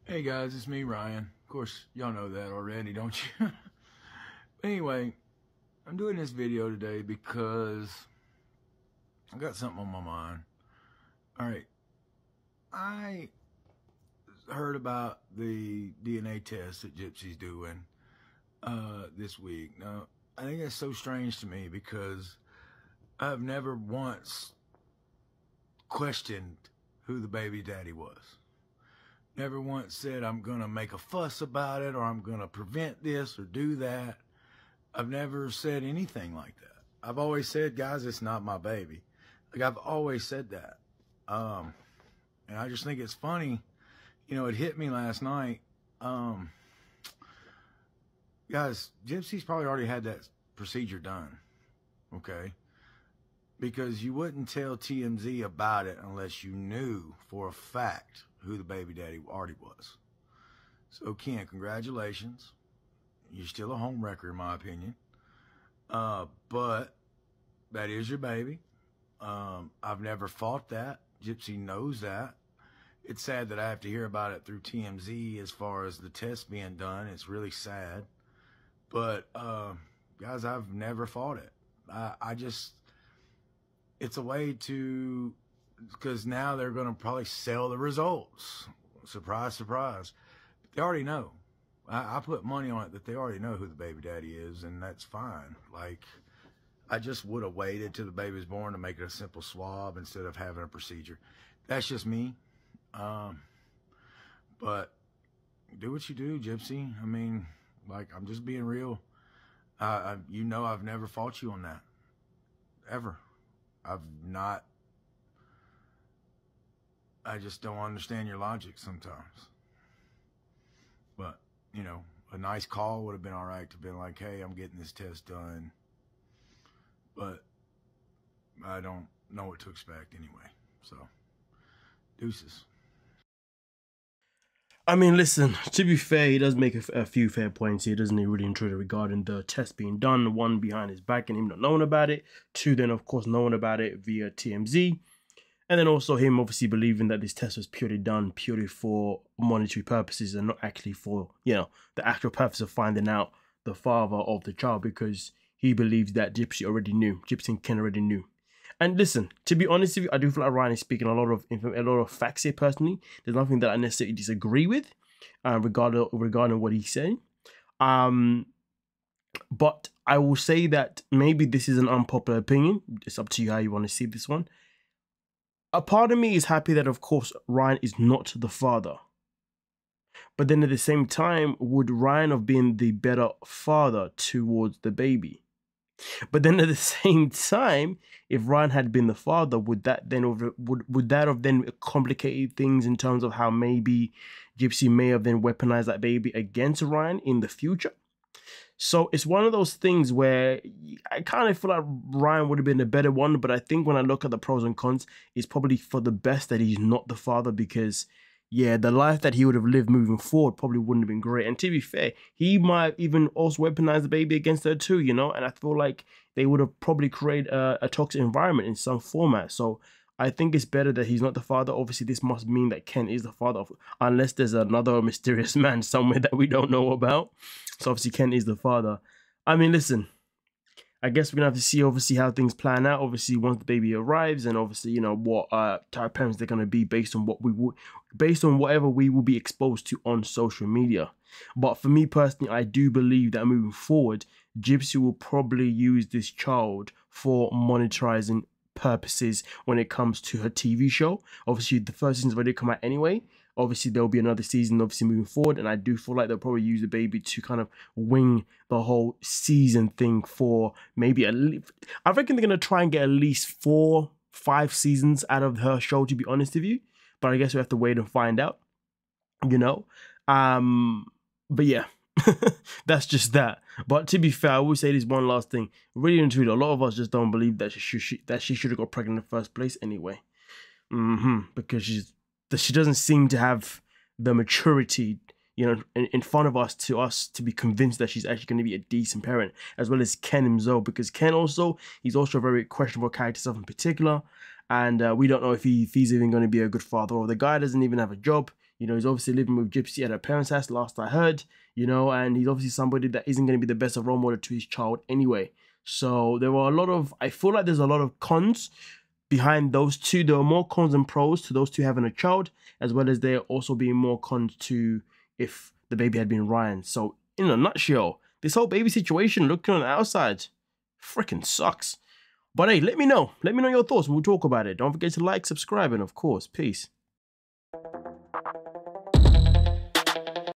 Hey guys, it's me, Ryan. Of course, y'all know that already, don't you? Anyway, I'm doing this video today because I got something on my mind. Alright, I heard about the DNA test that Gypsy's doing this week. Now, I think that's so strange to me because I've never once questioned who the baby daddy was. Never once said I'm gonna make a fuss about it or I'm gonna prevent this or do that. I've never said anything like that. I've always said, guys, it's not my baby. Like, I've always said that. And I just think it's funny. You know, it hit me last night. Guys, Gypsy's probably already had that procedure done. Okay? Because you wouldn't tell TMZ about it unless you knew for a fact who the baby daddy already was. So, Ken, congratulations. You're still a home wrecker, in my opinion. But that is your baby. I've never fought that. Gypsy knows that. It's sad that I have to hear about it through TMZ as far as the test being done. It's really sad. But, guys, I've never fought it. I just... It's a way to... Because now they're going to probably sell the results. Surprise, surprise. But they already know. I put money on it that they already know who the baby daddy is, and that's fine. Like, I just would have waited till the baby was born to make it a simple swab instead of having a procedure. That's just me. But do what you do, Gypsy. I mean, like, I'm just being real. You know I've never fought you on that. Ever. I've not... I just don't understand your logic sometimes. But, you know, a nice call would have been all right to be like, hey, I'm getting this test done. But I don't know what to expect anyway. So, deuces. I mean, listen, to be fair, he does make a few fair points here, doesn't he, really and truly, regarding the test being done. One, behind his back and him not knowing about it. Two, then, of course, knowing about it via TMZ. And then also him obviously believing that this test was purely done purely for monetary purposes and not actually for, you know, the actual purpose of finding out the father of the child, because he believes that Gypsy already knew. Gypsy and Ken already knew. And listen, to be honest with you, I do feel like Ryan is speaking a lot of facts here personally. There's nothing that I necessarily disagree with regarding what he's saying. But I will say that maybe this is an unpopular opinion. It's up to you how you want to see this one. A part of me is happy that, of course, Ryan is not the father. But then at the same time, would Ryan have been the better father towards the baby? But then at the same time, if Ryan had been the father, would that have then complicated things in terms of how maybe Gypsy may have then weaponized that baby against Ryan in the future? So it's one of those things where I kind of feel like Ryan would have been a better one, but I think when I look at the pros and cons, it's probably for the best that he's not the father, because, yeah, the life that he would have lived moving forward probably wouldn't have been great. And to be fair, he might even also weaponize the baby against her too, you know, and I feel like they would have probably created a toxic environment in some format. So I think it's better that he's not the father. Obviously, this must mean that Ken is the father, unless there's another mysterious man somewhere that we don't know about. So obviously, Ken is the father. I mean, listen, I guess we're going to have to see, obviously, how things plan out. Obviously, once the baby arrives, and obviously, you know, what type of parents they're going to be based on whatever we will be exposed to on social media. But for me personally, I do believe that moving forward, Gypsy will probably use this child for monetizing purposes when it comes to her TV show. Obviously, the first season's already come out anyway. Obviously, there'll be another season, obviously, moving forward. And I do feel like they'll probably use the baby to kind of wing the whole season thing for maybe I reckon they're going to try and get at least 4-5 seasons out of her show, to be honest with you. But I guess we have to wait and find out, you know. But yeah, that's just that. But to be fair, I will say this one last thing. Really and truly, a lot of us just don't believe that she should have got pregnant in the first place anyway. Because she doesn't seem to have the maturity, you know, in front of us to be convinced that she's actually going to be a decent parent, as well as Ken himself, because Ken also, he's also a very questionable character self in particular. And we don't know if he's even going to be a good father, or the guy doesn't even have a job. You know, he's obviously living with Gypsy at her parents' house, last I heard, you know, and he's obviously somebody that isn't going to be the best of role model to his child anyway. So there were a lot of, I feel like there's a lot of cons behind those two. There are more cons than pros to those two having a child, as well as there also being more cons to if the baby had been Ryan. So in a nutshell, this whole baby situation, looking on the outside, freaking sucks. But hey, let me know your thoughts and we'll talk about it. Don't forget to like, subscribe, and of course, peace.